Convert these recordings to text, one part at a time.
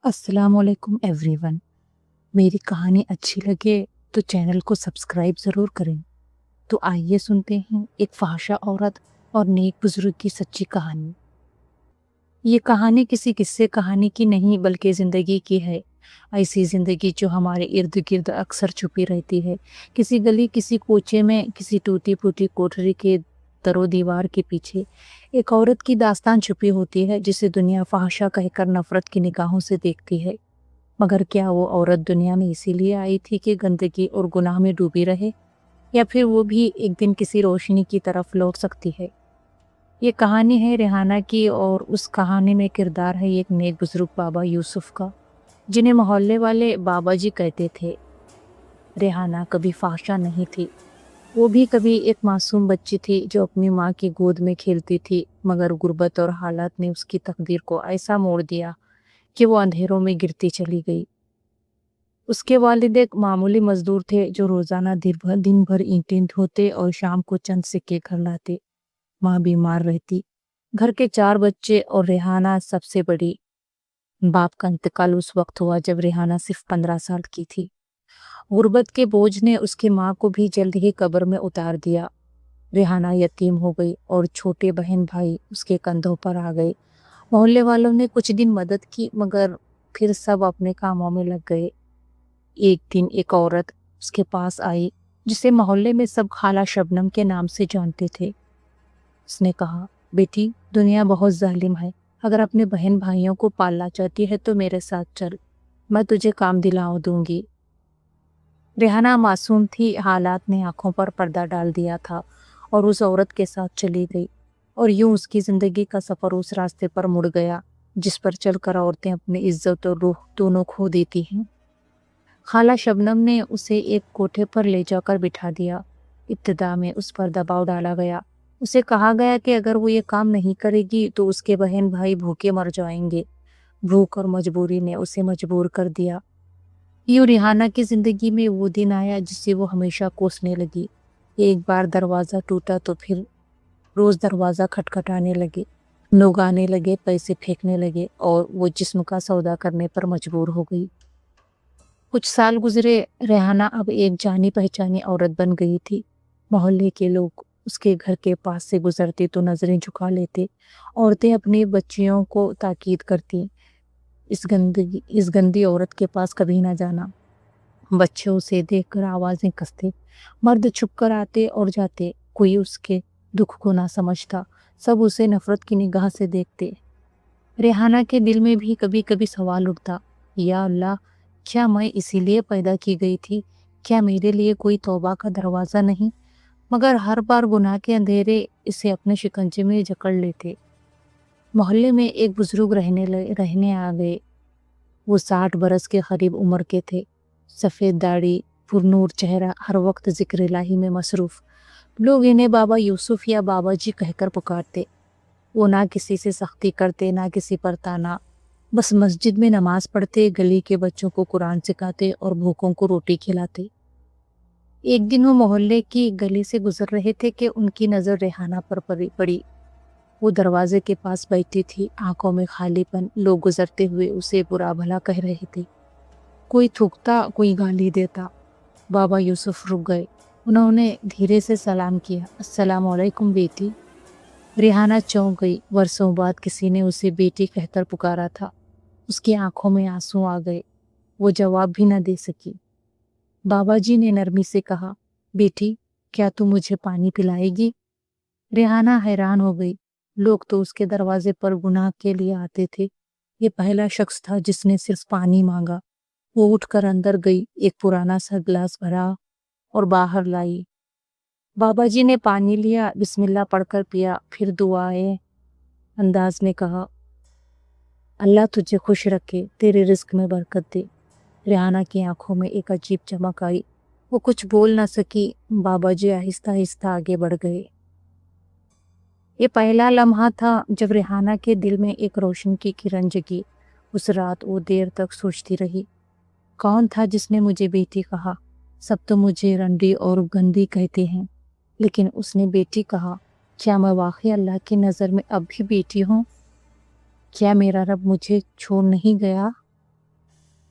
अस्सलाम वालेकुम एवरीवन। मेरी कहानी अच्छी लगे तो चैनल को सब्सक्राइब ज़रूर करें। तो आइए सुनते हैं एक फ़ाहिशा औरत और नेक बुजुर्ग की सच्ची कहानी। ये कहानी किसी किस्से कहानी की नहीं बल्कि ज़िंदगी की है। ऐसी ज़िंदगी जो हमारे इर्द गिर्द अक्सर छुपी रहती है। किसी गली, किसी कोचे में, किसी टूटी फूटी कोठरी के दरो दीवार के पीछे एक औरत की दास्तान छुपी होती है जिसे दुनिया फ़ाहिशा कहकर नफ़रत की निगाहों से देखती है। मगर क्या वो औरत दुनिया में इसीलिए आई थी कि गंदगी और गुनाह में डूबी रहे, या फिर वो भी एक दिन किसी रोशनी की तरफ लौट सकती है? ये कहानी है रेहाना की, और उस कहानी में किरदार है एक नेक बुजुर्ग बाबा यूसुफ का, जिन्हें मोहल्ले वाले बाबा जी कहते थे। रेहाना कभी फाशा नहीं थी। वो भी कभी एक मासूम बच्ची थी जो अपनी माँ की गोद में खेलती थी, मगर गुर्बत और हालात ने उसकी तकदीर को ऐसा मोड़ दिया कि वो अंधेरों में गिरती चली गई। उसके वालिद एक मामूली मजदूर थे जो रोजाना दिन भर ईंटें ढोते और शाम को चंद सिक्के घर लाते। माँ बीमार रहती। घर के 4 बच्चे और रेहाना सबसे बड़ी। बाप का इंतकाल उस वक्त हुआ जब रेहाना सिर्फ 15 साल की थी। गुर्बत के बोझ ने उसकी माँ को भी जल्द ही कब्र में उतार दिया। रेहाना यतीम हो गई और छोटे बहन भाई उसके कंधों पर आ गए। मोहल्ले वालों ने कुछ दिन मदद की, मगर फिर सब अपने कामों में लग गए। एक दिन एक औरत उसके पास आई जिसे मोहल्ले में सब खाला शबनम के नाम से जानते थे। उसने कहा, बेटी, दुनिया बहुत जालिम है। अगर अपने बहन भाइयों को पालना चाहती है तो मेरे साथ चल, मैं तुझे काम दिला दूंगी। रेहाना मासूम थी, हालात ने आंखों पर पर्दा डाल दिया था और उस औरत के साथ चली गई। और यूं उसकी जिंदगी का सफर उस रास्ते पर मुड़ गया जिस पर चलकर औरतें अपनी इज्जत और रूह दोनों खो देती हैं। खाला शबनम ने उसे एक कोठे पर ले जाकर बिठा दिया। इब्तिदा में उस पर दबाव डाला गया। उसे कहा गया कि अगर वो ये काम नहीं करेगी तो उसके बहन भाई भूखे मर जाएंगे। भूख और मजबूरी ने उसे मजबूर कर दिया। यूं रिहाना की जिंदगी में वो दिन आया जिसे वो हमेशा कोसने लगी। एक बार दरवाजा टूटा तो फिर रोज दरवाजा खटखटाने लगे। लोग आने लगे, पैसे फेंकने लगे और वो जिस्म का सौदा करने पर मजबूर हो गई। कुछ साल गुजरे। रेहाना अब एक जानी पहचानी औरत बन गई थी। मोहल्ले के लोग उसके घर के पास से गुजरते तो नजरें झुका लेते। औरतें अपनी बच्चियों को ताकीद करती, इस गंदी औरत के पास कभी ना जाना। बच्चे उसे देखकर आवाजें कसते। मर्द छुप कर आते और जाते, कोई उसके दुख को ना समझता। सब उसे नफरत की निगाह से देखते। रेहाना के दिल में भी कभी कभी सवाल उठता, या अल्लाह, क्या मैं इसीलिए पैदा की गई थी? क्या मेरे लिए कोई तौबा का दरवाजा नहीं? मगर हर बार गुनाह के अंधेरे इसे अपने शिकंजे में जकड़ लेते। मोहल्ले में एक बुजुर्ग रहने आ गए। वो 60 बरस के करीब उम्र के थे। सफ़ेद दाढ़ी, पुरनूर चेहरा, हर वक्त जिक्र इलाही में मसरूफ। लोग इन्हें बाबा यूसुफ या बाबा जी कहकर पुकारते। वो ना किसी से सख्ती करते, ना किसी पर ताना। बस मस्जिद में नमाज पढ़ते, गली के बच्चों को कुरान सिखाते और भूखों को रोटी खिलाते। एक दिन वो मोहल्ले की गली से गुजर रहे थे कि उनकी नज़र रेहाना पर पड़ी। वो दरवाजे के पास बैठी थी, आंखों में खालीपन। लोग गुजरते हुए उसे बुरा भला कह रहे थे। कोई थूकता, कोई गाली देता। बाबा यूसुफ रुक गए। उन्होंने धीरे से सलाम किया, अस्सलाम वालेकुम बेटी। रेहाना चौंक गई। वर्षों बाद किसी ने उसे बेटी कहकर पुकारा था। उसकी आंखों में आंसू आ गए। वो जवाब भी न दे सकी। बाबा जी ने नरमी से कहा, बेटी, क्या तू मुझे पानी पिलाएगी? रेहाना हैरान हो गई। लोग तो उसके दरवाजे पर गुनाह के लिए आते थे। ये पहला शख्स था जिसने सिर्फ पानी मांगा। वो उठकर अंदर गई, एक पुराना सा गिलास भरा और बाहर लाई। बाबा जी ने पानी लिया, बिस्मिल्लाह पढ़कर पिया, फिर दुआए अंदाज में कहा, अल्लाह तुझे खुश रखे, तेरे रिस्क में बरकत दे। रेहाना की आंखों में एक अजीब चमक आई। वो कुछ बोल ना सकी। बाबा जी आहिस्ता आहिस्ता आगे बढ़ गए। ये पहला लम्हा था जब रेहाना के दिल में एक रोशन की किरण जगी। उस रात वो देर तक सोचती रही, कौन था जिसने मुझे बेटी कहा? सब तो मुझे रंडी और गंदी कहते हैं, लेकिन उसने बेटी कहा। क्या मैं वाकई अल्लाह की नज़र में अब भी बेटी हूँ? क्या मेरा रब मुझे छोड़ नहीं गया?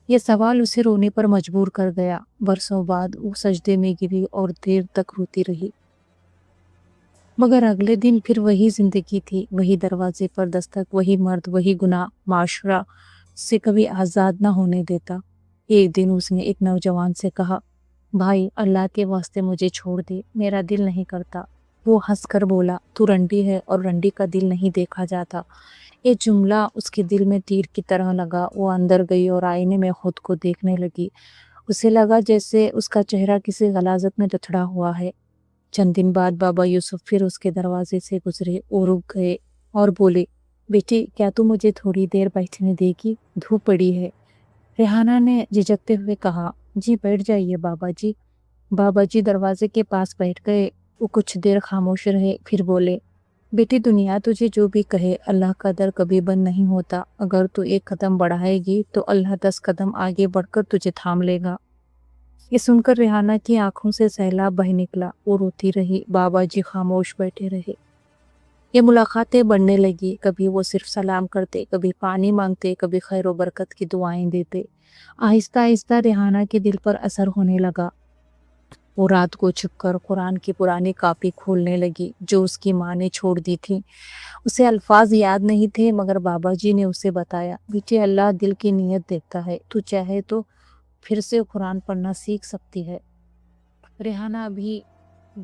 یہ سوال اسے رونے پر مجبور کر گیا۔ برسوں بعد وہ سجدے میں گری اور دیر تک روتی رہی۔ مگر اگلے دن پھر وہی زندگی تھی، وہی دروازے پر دستک، وہی مرد، وہی گناہ، معاشرہ سے کبھی آزاد نہ ہونے دیتا۔ ایک دن اس نے ایک نوجوان سے کہا، بھائی اللہ کے واسطے مجھے چھوڑ دے، میرا دل نہیں کرتا۔ وہ ہنس کر بولا، تو رنڈی ہے اور رنڈی کا دل نہیں دیکھا جاتا۔ یہ جملہ اس کے دل میں تیر کی طرح لگا۔ وہ اندر گئی اور آئینے میں خود کو دیکھنے لگی۔ اسے لگا جیسے اس کا چہرہ کسی غلاظت میں لتھڑا ہوا ہے۔ چند دن بعد بابا یوسف پھر اس کے دروازے سے گزرے اور رک گئے اور بولے، بیٹی کیا تو مجھے تھوڑی دیر بیٹھنے دے گی؟ دھوپ پڑی ہے۔ ریحانہ نے جھجکتے ہوئے کہا، جی بیٹھ جائیے بابا جی۔ بابا جی دروازے کے پاس بیٹھ گئے۔ وہ کچھ دیر خاموش رہے، پھر بولے، بیٹی دنیا تجھے جو بھی کہے، اللہ کا در کبھی بند نہیں ہوتا۔ اگر تو ایک قدم بڑھائے گی تو اللہ 10 قدم آگے بڑھ کر تجھے تھام لے گا۔ یہ سن کر ریحانہ کی آنکھوں سے سیلاب بہہ نکلا۔ وہ روتی رہی۔ بابا جی خاموش بیٹھے رہے۔ یہ ملاقاتیں بڑھنے لگی۔ کبھی وہ صرف سلام کرتے، کبھی پانی مانگتے، کبھی خیر و برکت کی دعائیں دیتے۔ آہستہ آہستہ ریحانہ کے دل پر اثر ہونے لگا۔ وہ رات کو چھپ کر قرآن کی پرانی کاپی کھولنے لگی جو اس کی ماں نے چھوڑ دی تھی۔ اسے الفاظ یاد نہیں تھے، مگر بابا جی نے اسے بتایا، بیٹی اللہ دل کی نیت دیکھتا ہے، تو چاہے تو پھر سے قرآن پڑھنا سیکھ سکتی ہے۔ ریحانہ ابھی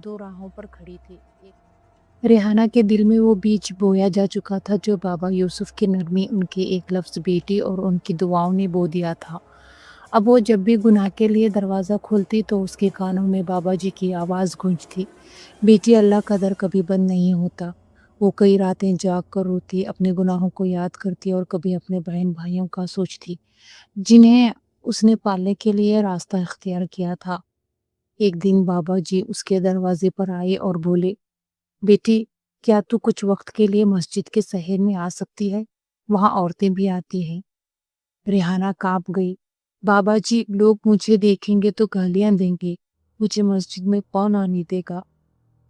2 راہوں پر کھڑی تھی۔ ریحانہ کے دل میں وہ بیج بویا جا چکا تھا جو بابا یوسف کی نرمی، ان کے ایک لفظ بیٹی اور ان کی دعاؤں نے بو دیا تھا۔ اب وہ جب بھی گناہ کے لیے دروازہ کھولتی تو اس کے کانوں میں بابا جی کی آواز گونجتی، بیٹی اللہ کا در کبھی بند نہیں ہوتا۔ وہ کئی راتیں جاگ کر روتی، اپنے گناہوں کو یاد کرتی اور کبھی اپنے بہن بھائیوں کا سوچتی جنہیں اس نے پالنے کے لیے راستہ اختیار کیا تھا۔ ایک دن بابا جی اس کے دروازے پر آئے اور بولے، بیٹی کیا تو کچھ وقت کے لیے مسجد کے صحن میں آ سکتی ہے؟ وہاں عورتیں بھی آتی ہیں۔ ریحانہ کانپ گئی۔ بابا جی لوگ مجھے دیکھیں گے تو گالیاں دیں گے، مجھے مسجد میں کون آنے دے گا؟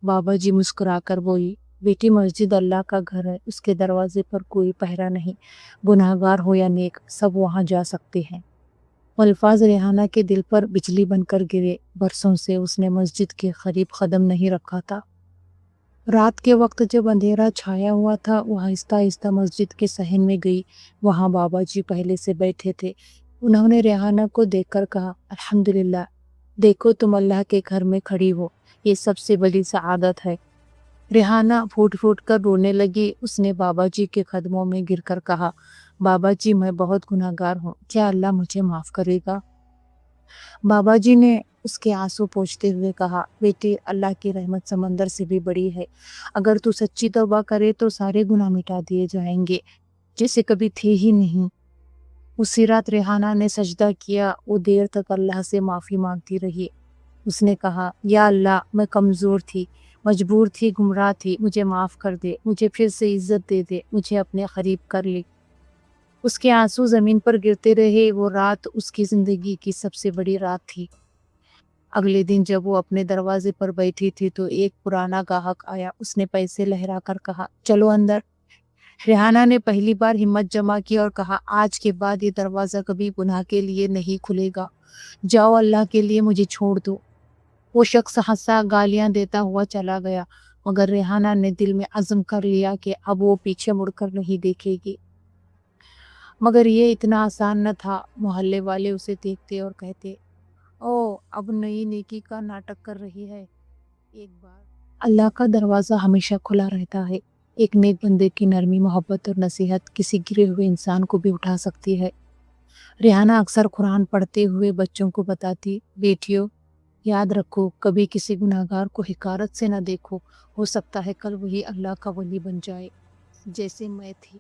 بابا جی مسکرا کر بولی، بیٹی مسجد اللہ کا گھر ہے، اس کے دروازے پر کوئی پہرا نہیں، گناہگار ہو یا نیک سب وہاں جا سکتے ہیں۔ الفاظ ریحانہ کے دل پر بجلی بن کر گرے۔ برسوں سے اس نے مسجد کے قریب قدم نہیں رکھا تھا۔ رات کے وقت جب اندھیرا چھایا ہوا تھا وہ آہستہ آہستہ مسجد کے صحن میں گئی۔ وہاں بابا جی پہلے سے بیٹھے تھے۔ انہوں نے ریحانہ کو دیکھ کر کہا، الحمدللہ، دیکھو تم اللہ کے گھر میں کھڑی ہو، یہ سب سے بڑی سعادت ہے۔ ریحانہ پھوٹ پھوٹ کر رونے لگی۔ اس نے بابا جی کے قدموں میں گر کر کہا، بابا جی میں بہت گناہگار ہوں، کیا اللہ مجھے معاف کرے گا؟ بابا جی نے اس کے آنسو پوچھتے ہوئے کہا، بیٹی اللہ کی رحمت سمندر سے بھی بڑی ہے، اگر تو سچی توبہ کرے تو سارے گناہ مٹا دیے جائیں گے جیسے کبھی تھے ہی نہیں۔ اسی رات ریحانہ نے سجدہ کیا۔ وہ دیر تک اللہ سے معافی مانگتی رہی۔ اس نے کہا، یا اللہ میں کمزور تھی، مجبور تھی، گمراہ تھی، مجھے معاف کر دے، مجھے پھر سے عزت دے دے، مجھے اپنے قریب کر لے۔ اس کے آنسو زمین پر گرتے رہے۔ وہ رات اس کی زندگی کی سب سے بڑی رات تھی۔ اگلے دن جب وہ اپنے دروازے پر بیٹھی تھی تو ایک پرانا گاہک آیا۔ اس نے پیسے لہرا کر کہا، چلو اندر۔ ریحانہ نے پہلی بار ہمت جمع کی اور کہا، آج کے بعد یہ دروازہ کبھی گناہ کے لیے نہیں کھلے گا، جاؤ اللہ کے لیے مجھے چھوڑ دو۔ وہ شخص ہنسا، گالیاں دیتا ہوا چلا گیا، مگر ریحانہ نے دل میں عزم کر لیا کہ اب وہ پیچھے مڑ کر نہیں دیکھے گی۔ مگر یہ اتنا آسان نہ تھا۔ محلے والے اسے دیکھتے اور کہتے، او اب نئی نیکی کا ناٹک کر رہی ہے۔ ایک بار اللہ کا دروازہ ہمیشہ کھلا رہتا ہے۔ ایک نیک بندے کی نرمی، محبت اور نصیحت کسی گرے ہوئے انسان کو بھی اٹھا سکتی ہے۔ ریحانہ اکثر قرآن پڑھتے ہوئے بچوں کو بتاتی، بیٹیوں یاد رکھو، کبھی کسی گناہگار کو حقارت سے نہ دیکھو، ہو سکتا ہے کل وہی اللہ کا ولی بن جائے جیسے میں تھی۔